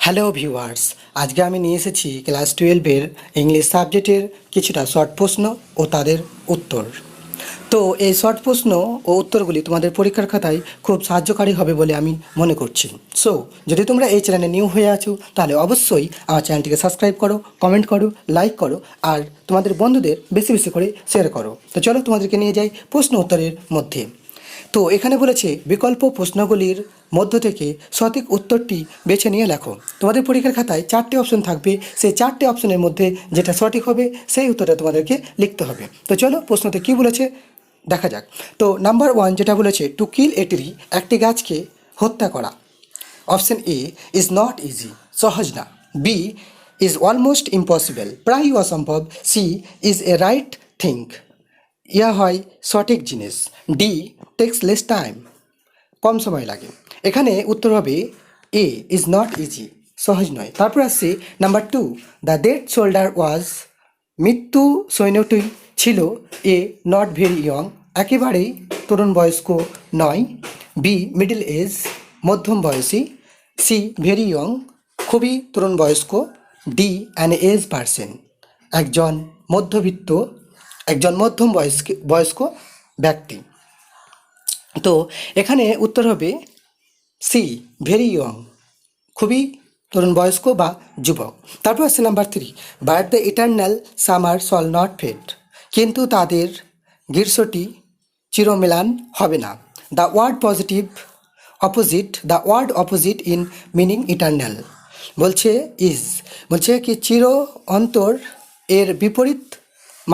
Hello viewers, আজকে আমি নিয়ে এসেছি ক্লাস 12-এর ইংলিশ সাবজেক্টের কিছুটা শর্ট প্রশ্ন ও তাদের উত্তর। তো এই শর্ট প্রশ্ন ও উত্তরগুলি তোমাদের পরীক্ষার খাতায় খুব সাহায্যকারী হবে বলে আমি মনে করছি। সো যদি তোমরা এই চ্যানেলে নিউ হয়ে আছো তাহলে অবশ্যই আমার চ্যানেলটিকে সাবস্ক্রাইব করো, কমেন্ট করো, লাইক করো আর তোমাদের বন্ধুদের বেশি বেশি করে শেয়ার করো। তো চলো তোমাদেরকে নিয়ে যাই প্রশ্ন উত্তরের মধ্যে। তো এখানে বলেছে বিকল্প প্রশ্নগুলির মধ্য থেকে সঠিক উত্তরটি বেছে নিয়ে লেখো। তোমাদের পরীক্ষার খাতায় 4টে অপশন থাকবে, সেই 4টে অপশনের মধ্যে যেটা সঠিক হবে সেই উত্তরটা তোমাদেরকে লিখতে হবে। তো চলো প্রশ্নতে কী বলেছে দেখা যাক। তো নাম্বার 1 যেটা বলেছে টু কিল এ ট্রি, একটি গাছকে হত্যা করা। Option A is not easy, সহজ না। বি ইজ অলমোস্ট ইম্পসিবল, প্রায় অসম্ভব। C is a right think, ইয়া হয় সঠিক জিনিস। ডি টেক্স লেস টাইম, কম সময় লাগে। এখানে উত্তর হবে এ ইজ নট ইজি, সহজ নয়। তারপর আসছে নাম্বার 2, দ্য ডেড শোল্ডার ওয়াজ, মৃত্যু সৈন্যটি ছিল এ নট ভেরি ইয়ং, একেবারেই তরুণ বয়স্ক নয়। বি মিডল এজ, মধ্যম বয়সী। সি ভেরি ইয়ং, খুবই তরুণ বয়স্ক। ডি অ্যান এজ পারসন, একজন মধ্যবিত্ত একজন মধ্যম বয়স্ক ব্যক্তি। তো এখানে উত্তর হবে সি ভেরি ইয়ং, খুবই তরুণ বয়স্ক বা যুবক। তারপর আছে number 3, but the eternal summer shall not fade, কিন্তু তাদের গ্রীষ্মটি চিরমেলান হবে না। The word opposite in meaning eternal বলছে ইজ, বলছে কি চির অন্তর এর বিপরীত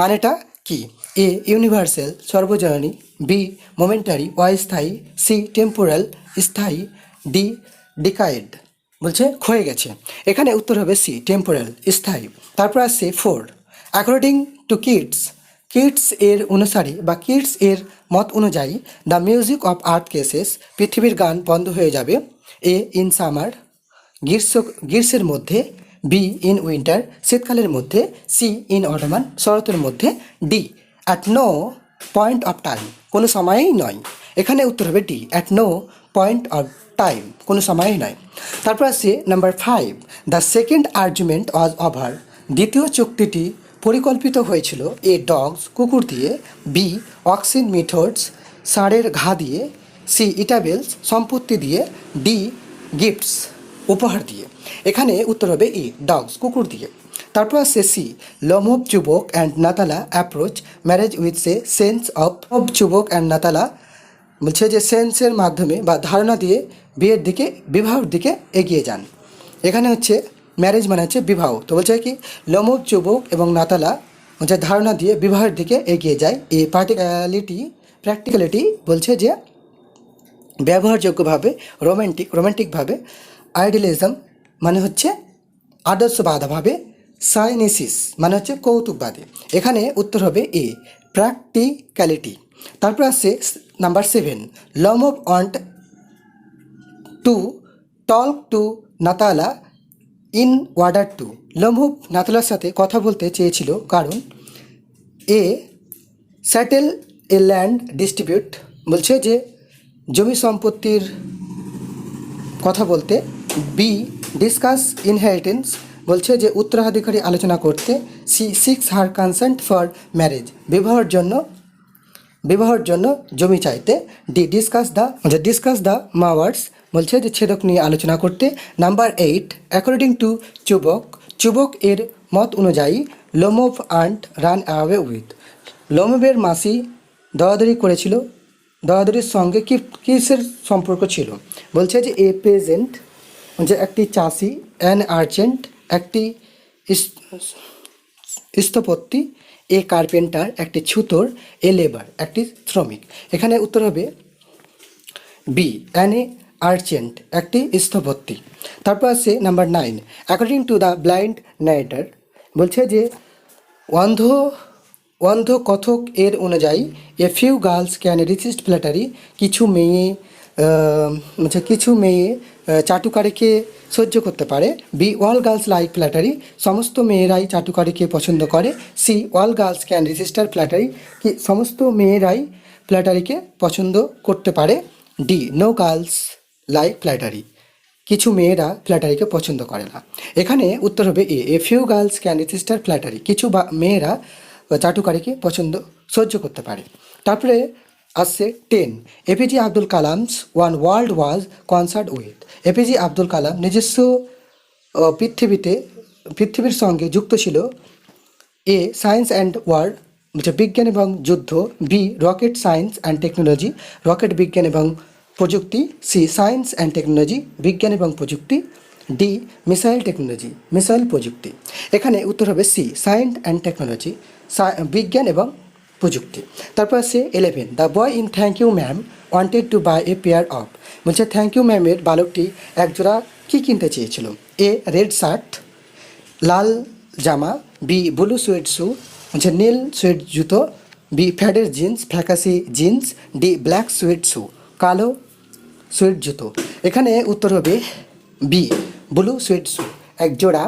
মানেটা কি? এ ইউনিভার্সাল, সর্বজনীন। বি মোমেন্টারি, অস্থায়ী। সি টেম্পোরাল, স্থায়ী। ডি ডিকায়েড, বলছে ক্ষয়ে গেছে। এখানে উত্তর হবে সি টেম্পোরাল, স্থায়ী। তারপর আসছে 4, অ্যাকর্ডিং টু কিডস এর অনুসারী বা কিডস এর মত অনুযায়ী the music of earth cases, পৃথিবীর গান বন্ধ হয়ে যাবে। এ ইন সামার, গ্রীষ্মের মধ্যে। বি ইন উইন্টার, শীতকালের মধ্যে। সি ইন অটোমান, শরতের মধ্যে। D at no point of time, কোনো সময়েই নয়। এখানে উত্তর হবে D at no point of time, কোনো সময়ই নয়। তারপর আসছে number 5, the second argument was over, দ্বিতীয় চুক্তিটি পরিকল্পিত হয়েছিল। এ ডগস, কুকুর দিয়ে। বি অক্সিন মিথডস, ষাঁড়ের ঘা দিয়ে। সি ইটাবেলস, সম্পত্তি দিয়ে। ডি গিফটস, উপহার দিয়ে। এখানে উত্তর হবে ই ডগস, কুকুর দিয়ে। তারপর আসছে C, Lomov Chubukov and Natalya approach marriage with a sense of Chubukov and Natalya, বলছে যে সেন্সের মাধ্যমে বা ধারণা দিয়ে বিয়ের দিকে, বিবাহের দিকে এগিয়ে যান। এখানে হচ্ছে ম্যারেজ মানে হচ্ছে বিবাহ। তো বলছে কি লমব চুবক এবং নাতালা হচ্ছে ধারণা দিয়ে বিবাহের দিকে এগিয়ে যায়। এই প্র্যাকটিক্যালিটি বলছে যে ব্যবহারযোগ্যভাবে, রোম্যান্টিকভাবে। আইডিয়ালিজম মানে হচ্ছে আদর্শবাদভাবে। সাইনিসিস মানে হচ্ছে কৌতুকবাদী। এখানে উত্তর হবে এ প্র্যাকটিক্যালিটি। তারপর আসছে number 7, Lomov want to talk to Natalya in order to, Lomov নাতালার সাথে কথা বলতে চেয়েছিল কারণ a settle a land distribute, বলছে যে জমি সম্পত্তির কথা বলতে। বি ডিসকাস ইনহেরিটেন্স, বলছে যে উত্তরাধিকারী আলোচনা করতে। C seeks her consent for marriage, বিবাহের জন্য জমি চাইতে। ডি ডিসকাস দ্য মাওয়ার্স, বলছে যে ছেদক নিয়ে আলোচনা করতে। নাম্বার 8, অ্যাকর্ডিং টু চুবক এর মত অনুযায়ী Lomov aunt run away with, লোমবের মাসি দয়াদরির সঙ্গে কিসের সম্পর্ক ছিল? বলছে যে এ পেজেন্ট, যে একটি চাষি। অ্যান আর্জেন্ট, একটি স্থপতি। এ কার্পেন্টার, একটি ছুতোর। এ লেবার, একটি শ্রমিক। এখানে উত্তর হবে বি অ্যান আর্জেন্ট, একটি স্থপতি। তারপর আছে number 9, according to the blind narrator, বলছে যে অন্ধ কথক এর অনুযায়ী a few girls can resist flattery, কিছু মেয়ে চাটুকারিকে সহ্য করতে পারে। B all girls like flattery, সমস্ত মেয়েরাই চাটুকারিকে পছন্দ করে। C all girls can register flattery, কি সমস্ত মেয়েরাই ফ্ল্যাটারিকে পছন্দ করতে পারে। D no girls like flattery, কিছু মেয়েরা ফ্ল্যাটারিকে পছন্দ করে না। এখানে উত্তর হবে a few girls can register flattery, কিছু মেয়েরা চাটুকারিকে সহ্য করতে পারে। তারপরে আসছে 10, APJ Abdul Kalam's one world was concert with. APJ Abdul Kalam নিজস্ব পৃথিবীর সঙ্গে যুক্ত ছিল। এ সায়েন্স অ্যান্ড ওয়ার, বিজ্ঞান এবং যুদ্ধ। B rocket science and technology, rocket বিজ্ঞান এবং প্রযুক্তি। সি সায়েন্স অ্যান্ড টেকনোলজি, বিজ্ঞান এবং প্রযুক্তি। ডি মিসাইল টেকনোলজি, মিসাইল প্রযুক্তি। এখানে উত্তর হবে সি সায়েন্স অ্যান্ড টেকনোলজি, বিজ্ঞান এবং প্রযুক্তি। তারপর আছে 11, the boy in thank you ma'am wanted to buy a pair of. Thank you ম্যামের বালকটি একজোড়া কী কিনতে চেয়েছিল? এ রেড শার্ট, লাল জামা। বি ব্লু সুয়েড শু, নীল সুয়েড জুতো। বি ফ্যাডের জিন্স, ফ্যাকাসি jeans. D black suede shoe, কালো সুয়েড জুতো। এখানে উত্তর হবে বি ব্লু সুয়েড শু, এক জোড়া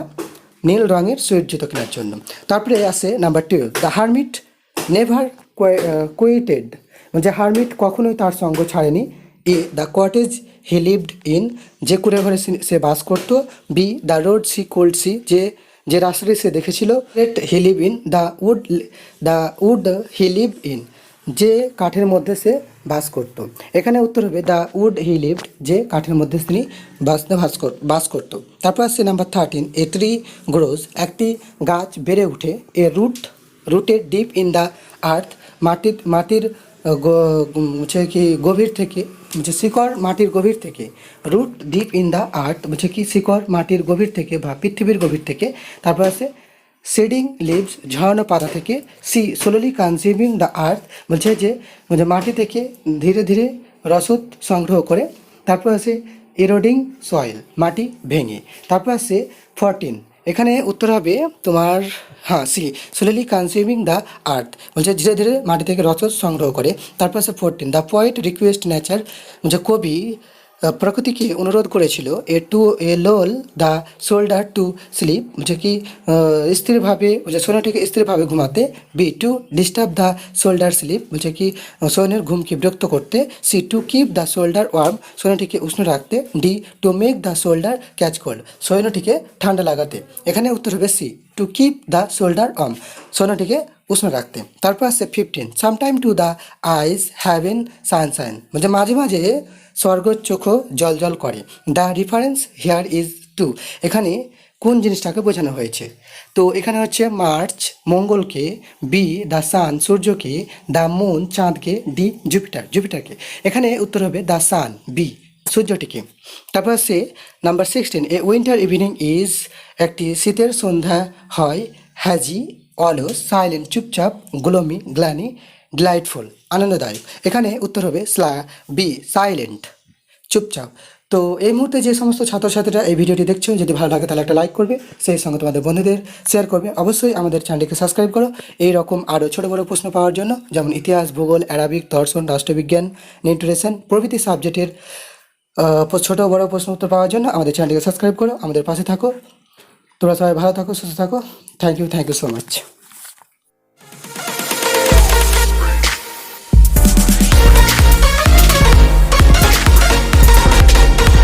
নীল রঙের সুয়েড জুতো কেনার জন্য। তারপরে আছে number 12, the hermit never quitted, hermit কখনোই তার সঙ্গ ছাড়েনি। A the cottage he lived in, যে কুড়ে ঘরে সে বাস করতো। B the road she could see, যে রাস্তাটি সে দেখেছিল। Let he live in, the wood he live in, যে কাঠের মধ্যে সে বাস করত। এখানে উত্তর হবে দ্য উড হি লিভড, যে কাঠের মধ্যে তিনি বাস করত। তারপর আসছে নাম্বার 13, এ ট্রি গ্রোজ, একটি গাছ বেড়ে ওঠে। A rooted deep in the earth, মাটির গভীর থেকে, শিকড় মাটির গভীর থেকে। Root deep in the earth শিকড় মাটির গভীর থেকে বা পৃথিবীর গভীর থেকে। তারপর আছে শেডিং লিভস, ঝরানো পাতা থেকে। C slowly consuming the earth, মাটি থেকে ধীরে ধীরে রসদ সংগ্রহ করে। তারপর আছে এরোডিং সয়েল, মাটি ভেঙে। তারপর আছে 14, এখানে উত্তর হবে তোমার C slowly consuming the earth, ধীরে ধীরে মাটি থেকে রসদ সংগ্রহ করে। তারপর আছে 14, দ্য পোয়েট রিকোয়েস্ট নেচার, কবি প্রকৃতিকে অনুরোধ করেছিল a lull the shoulder to sleep, স্থিরভাবে সোনাটিকে স্থিরভাবে ঘুমাতে। B to disturb the shoulder sleep, সোনের ঘুমকে বিরক্ত করতে। C to keep the shoulder warm, সোনাটিকে উষ্ণ রাখতে। D to make the shoulder catch cold, সোনাটিকে ঠান্ডা লাগাতে। এখানে উত্তর হবে c to keep the shoulder warm, সোনাটিকে উষ্ণ রাখতে। তারপর আছে 15, sometime to the eyes heaven sunshine, মাঝে মাঝে স্বর্গের চোখও জল জল করে। The reference here is to, এখানে কোন জিনিসটাকে বোঝানো হয়েছে? তো এখানে হচ্ছে মার্চ মঙ্গলকে, বি দ্য সান সূর্যকে, দ্য মুন চাঁদকে, ডি জুপিটারকে। এখানে উত্তর হবে দ্য সান, বি সূর্যটিকে। তারপর আছে number 16, a winter evening is, একটি শীতের সন্ধ্যা হয়। হ্যাজি অলস, সাইলেন্ট চুপচাপ। গ্লোমি গ্লানি, ডিলাইটফুল আনন্দদায়ক। এখানে উত্তর হবে বি সাইলেন্ট চুপচাপ। তো এই মুহূর্তে যে সমস্ত ছাত্রছাত্রীরা এই ভিডিওটি দেখছো, যদি ভালো লাগে তাহলে একটা লাইক করবে, সেই সঙ্গে তোমাদের বন্ধুদের শেয়ার করবে। অবশ্যই আমাদের চ্যানেলকে সাবস্ক্রাইব করো এই রকম আরও ছোটো বড়ো প্রশ্ন পাওয়ার জন্য, যেমন ইতিহাস, ভূগোল, অ্যারাবিক, দর্শন, রাষ্ট্রবিজ্ঞান, নিউট্রিশন প্রভৃতি সাবজেক্টের ছোটো বড়ো প্রশ্ন উত্তর পাওয়ার জন্য আমাদের চ্যানেলকে সাবস্ক্রাইব করো, আমাদের পাশে থাকো। তোমরা সবাই ভালো থাকো, সুস্থ থাকো। Thank you so much.